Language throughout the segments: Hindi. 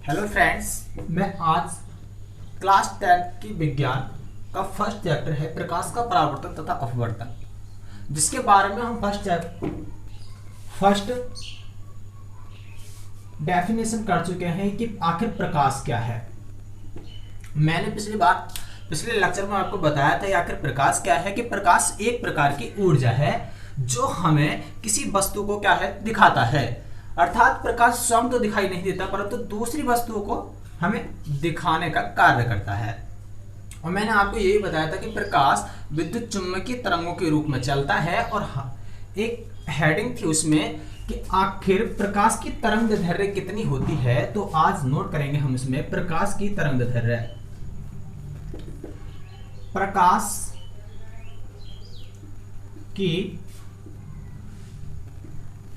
हेलो फ्रेंड्स, मैं आज क्लास 10 की विज्ञान का फर्स्ट चैप्टर है प्रकाश का परावर्तन तथा अपवर्तन, जिसके बारे में हम फर्स्ट डेफिनेशन कर चुके हैं कि आखिर प्रकाश क्या है। मैंने पिछले लेक्चर में आपको बताया था आखिर प्रकाश क्या है, कि प्रकाश एक प्रकार की ऊर्जा है जो हमें किसी वस्तु को क्या है दिखाता है। अर्थात प्रकाश स्वयं तो दिखाई नहीं देता, परंतु दूसरी वस्तुओं को हमें दिखाने का कार्य करता है। और मैंने आपको यही बताया था कि प्रकाश विद्युत चुम्बकीय तरंगों के रूप में चलता है, और एक हेडिंग थी उसमें कि आखिर प्रकाश की तरंग दैर्घ्य कितनी होती है। तो आज नोट करेंगे हम इसमें प्रकाश की तरंग दैर्घ्य। प्रकाश की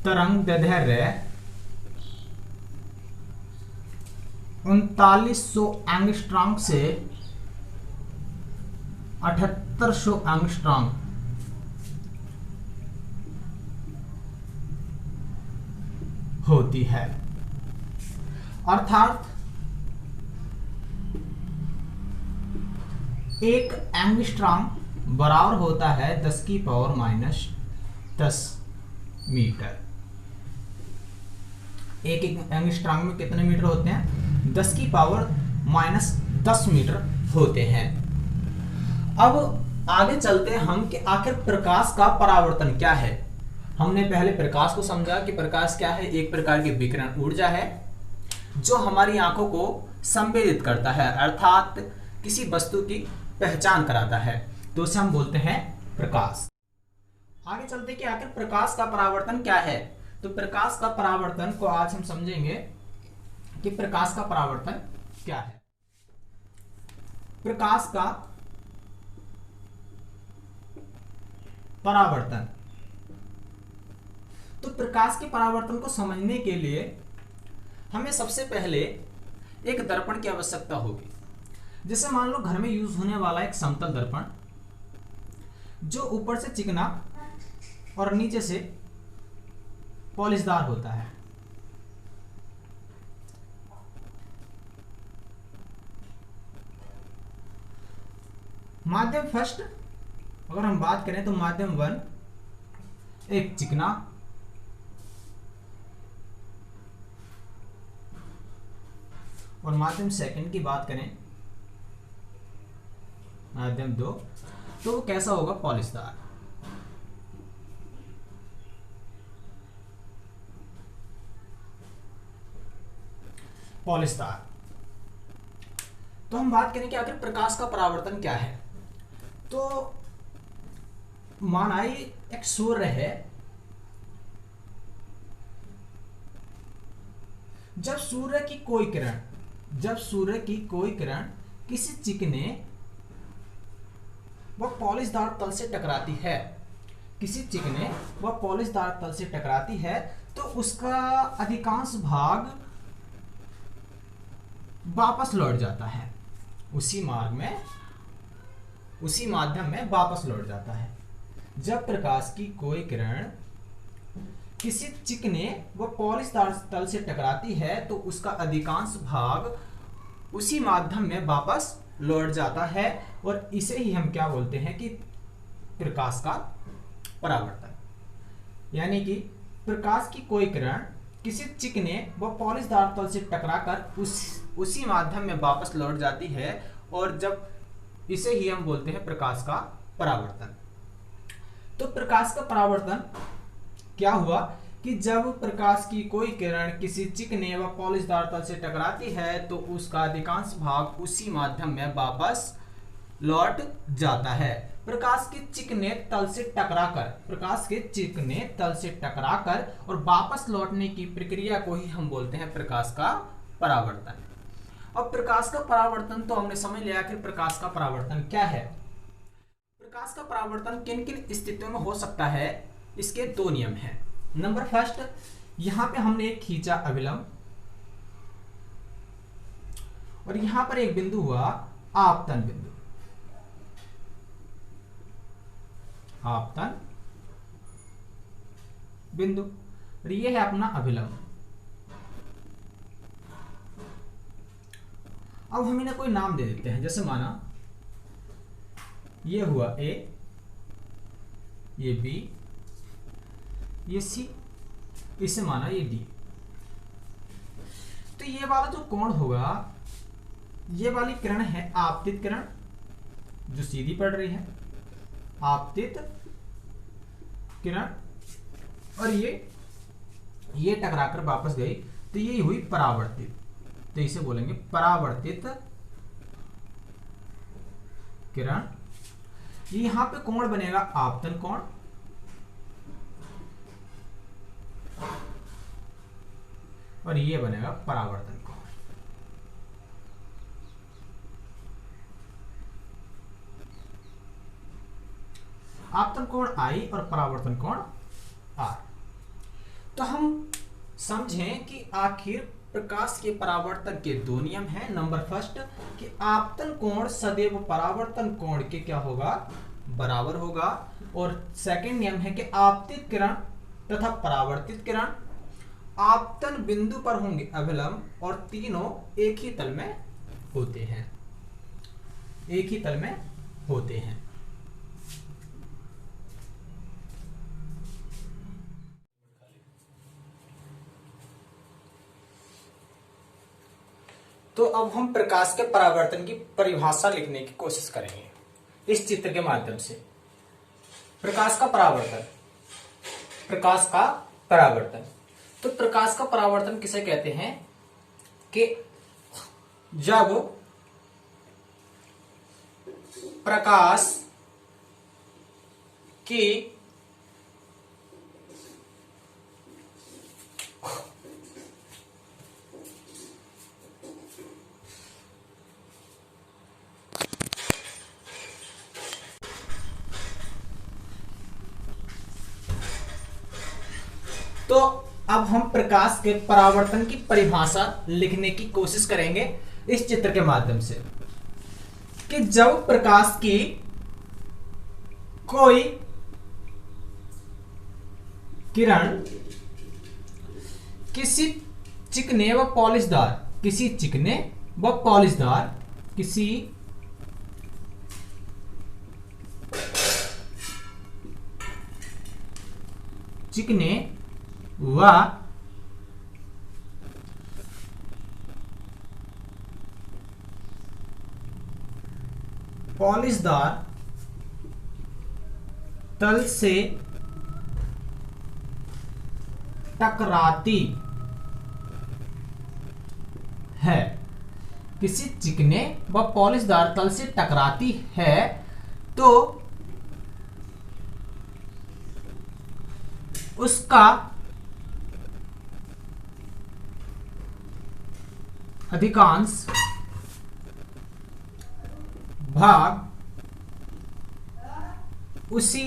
तरंग दैर्घ्य 3900 एंगस्ट्रॉम से 7800 एंगस्ट्रॉम होती है। अर्थात एक एंगस्ट्रॉम बराबर होता है 10⁻⁻10 मीटर। एक एंगस्ट्रॉम में कितने मीटर होते हैं? 10⁻⁻10 मीटर होते हैं। अब आगे चलते हैं हम कि आखिर प्रकाश का परावर्तन क्या है। हमने पहले प्रकाश को समझा कि प्रकाश क्या है, एक प्रकार की विकिरण ऊर्जा है जो हमारी आंखों को संवेदित करता है, अर्थात किसी वस्तु की पहचान कराता है, तो उसे हम बोलते हैं प्रकाश। आगे चलते हैं कि आखिर प्रकाश का परावर्तन क्या है। तो प्रकाश का परावर्तन को आज हम समझेंगे कि प्रकाश का परावर्तन क्या है। प्रकाश का परावर्तन, तो प्रकाश के परावर्तन को समझने के लिए हमें सबसे पहले एक दर्पण की आवश्यकता होगी। जैसे मान लो घर में यूज होने वाला एक समतल दर्पण जो ऊपर से चिकना और नीचे से पॉलिशदार होता है। माध्यम फर्स्ट अगर हम बात करें तो माध्यम 1 एक चिकना और माध्यम सेकंड की बात करें माध्यम 2, तो वो कैसा होगा? पॉलिशदार। पॉलिशदार। तो हम बात करें कि आखिर प्रकाश का परावर्तन क्या है। तो माना एक सूर्य है, जब सूर्य की कोई किरण किसी चिकने व पॉलिशदार तल से टकराती है, तो उसका अधिकांश भाग वापस लौट जाता है, उसी माध्यम में वापस लौट जाता है। जब प्रकाश की कोई किरण किसी चिकने व पॉलिशदार तल से टकराती है, तो उसका अधिकांश भाग उसी माध्यम में वापस लौट जाता है, और इसे ही हम क्या बोलते हैं कि प्रकाश का परावर्तन। यानी कि प्रकाश की कोई किरण किसी चिकने व पॉलिशदार तल से टकराकर उसी माध्यम में वापस लौट जाती है, और जब इसे ही हम बोलते हैं प्रकाश का परावर्तन। तो प्रकाश का परावर्तन क्या हुआ कि जब प्रकाश की कोई किरण किसी चिकने व पॉलिशदार तल से टकराती है, तो उसका अधिकांश भाग उसी माध्यम में वापस लौट जाता है। प्रकाश के चिकने तल से टकराकर और वापस लौटने की प्रक्रिया को ही हम बोलते हैं प्रकाश का परावर्तन। अब प्रकाश का परावर्तन तो हमने समझ लिया कि प्रकाश का परावर्तन क्या है। प्रकाश का परावर्तन किन किन स्थितियों में हो सकता है, इसके दो नियम हैं। नंबर फर्स्ट, यहां पे हमने एक खींचा अभिलंब और यहां पर एक बिंदु हुआ आपतन बिंदु और ये है अपना अभिलंब। अब हम इन्हें कोई नाम दे देते हैं, जैसे माना ये हुआ ए, ये बी, ये सी, इसे माना ये डी। तो ये वाला जो कोण होगा, ये वाली किरण है आपतित किरण जो सीधी पड़ रही है, आपतित किरण, और ये टकराकर वापस गई तो ये हुई परावर्तित। तो इसे बोलेंगे परावर्तित किरण। यहां पे कोण बनेगा आपतन कोण, और ये बनेगा परावर्तन कोण। आपतन कोण आई और परावर्तन कोण आर। तो हम समझें कि आखिर प्रकाश के परावर्तन के दो नियम हैं। नंबर फर्स्ट कि आपतन कोण सदैव परावर्तन कोण के क्या होगा, बराबर होगा। और सेकंड नियम है कि आपतित किरण तथा परावर्तित किरण आपतन बिंदु पर होंगे अभिलंब और तीनों एक ही तल में होते हैं, एक ही तल में होते हैं। तो अब हम प्रकाश के परावर्तन की परिभाषा लिखने की कोशिश करेंगे इस चित्र के माध्यम से। प्रकाश का परावर्तन, प्रकाश का परावर्तन। तो प्रकाश का परावर्तन किसे कहते हैं कि जब प्रकाश की तो अब हम प्रकाश के परावर्तन की परिभाषा लिखने की कोशिश करेंगे इस चित्र के माध्यम से कि जब प्रकाश की कोई किरण किसी चिकने व पॉलिशदार, किसी चिकने व पॉलिशदार, किसी चिकने व पॉलिशदार तल से टकराती है, किसी चिकने व पॉलिशदार तल से टकराती है तो उसका अधिकांश भाग उसी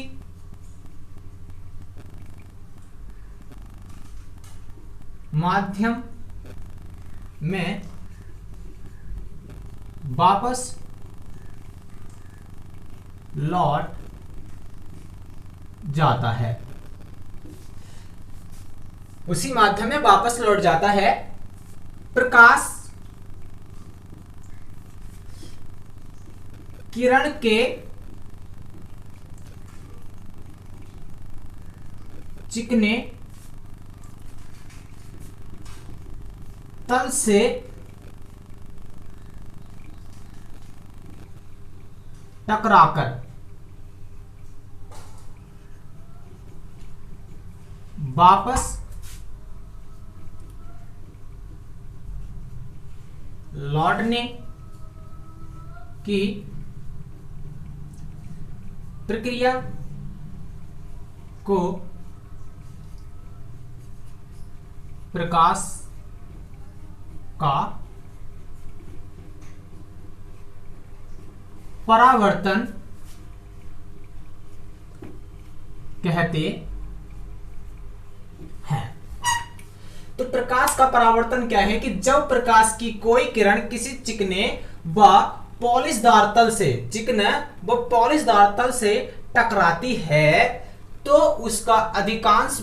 माध्यम में वापस लौट जाता है, उसी माध्यम में वापस लौट जाता है। प्रकाश किरण के चिकने तल से टकराकर वापस लौटने की प्रक्रिया को प्रकाश का परावर्तन कहते हैं। तो प्रकाश का परावर्तन क्या है कि जब प्रकाश की कोई किरण किसी चिकने व पॉलिशदार तल से, चिकने व पॉलिशदार तल से टकराती है तो उसका अधिकांश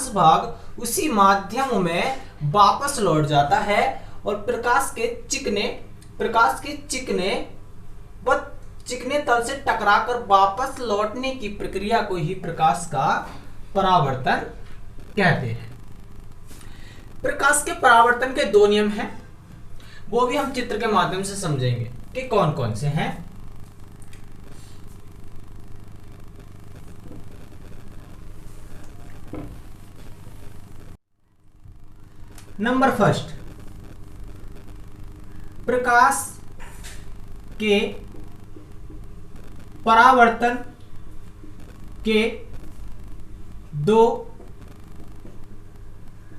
भाग उसी माध्यम में वापस लौट जाता है और प्रकाश के चिकने तल से टकराकर वापस लौटने की प्रक्रिया को ही प्रकाश का परावर्तन कहते हैं। प्रकाश के परावर्तन के दो नियम हैं, वो भी हम चित्र के माध्यम से समझेंगे कि कौन कौन से हैं। नंबर फर्स्ट, प्रकाश के परावर्तन के दो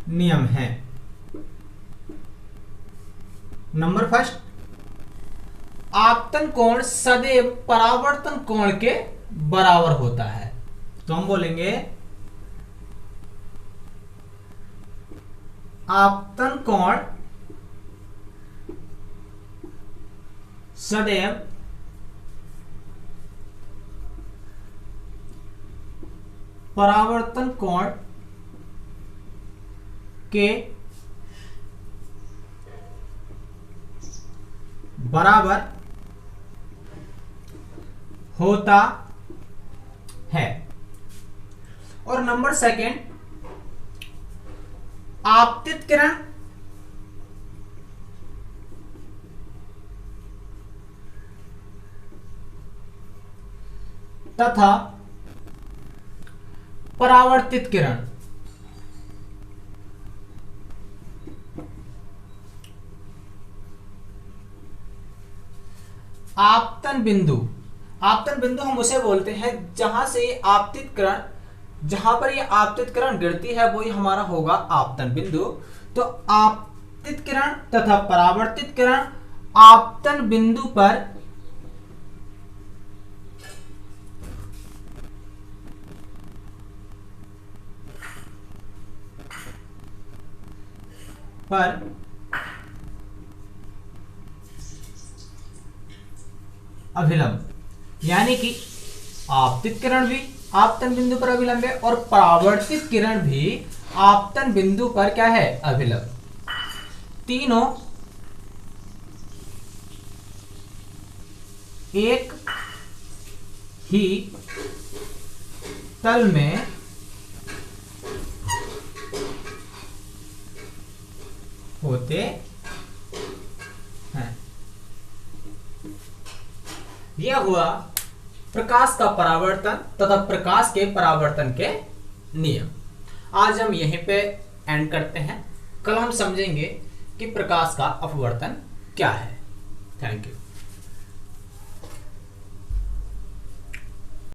नियम हैं। नंबर फर्स्ट, आपतन कोण सदैव परावर्तन कोण के बराबर होता है। तो हम बोलेंगे आपतन कोण सदैव परावर्तन कोण के बराबर होता है। और नंबर सेकंड, आपतित किरण तथा परावर्तित किरण आपतन बिंदु हम उसे बोलते हैं जहां से जहां पर ये आपतित किरण गिरती है वही हमारा होगा आपतन बिंदु। तो आपतित किरण तथा परावर्तित किरण आपतन बिंदु पर अभिलंब, यानी कि आपतित किरण भी आपतन बिंदु पर अभिलंब है और परावर्तित किरण भी आपतन बिंदु पर क्या है, अभिलंब। तीनों एक ही तल में होते हैं। यह हुआ प्रकाश का परावर्तन तथा प्रकाश के परावर्तन के नियम। आज हम यहीं पे एंड करते हैं। कल हम समझेंगे कि प्रकाश का अपवर्तन क्या है। Thank you.